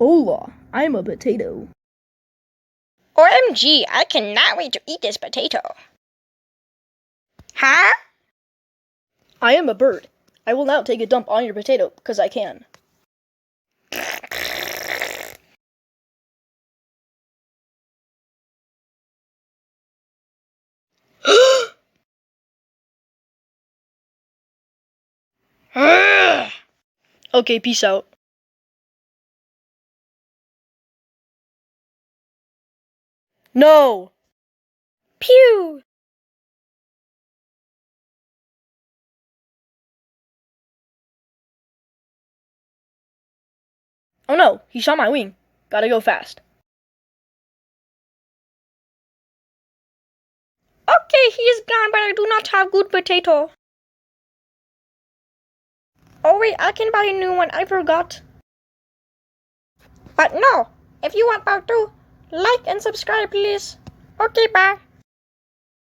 Hola, I'm a potato. OMG, I cannot wait to eat this potato. Huh? I am a bird. I will now take a dump on your potato, because I can. Okay, peace out. No! Pew! Oh no, he shot my wing. Gotta go fast. Okay, he is gone, but I do not have good potato. Oh wait, I can buy a new one, I forgot. But no, if you want part 2, like and subscribe please. Okay, bye.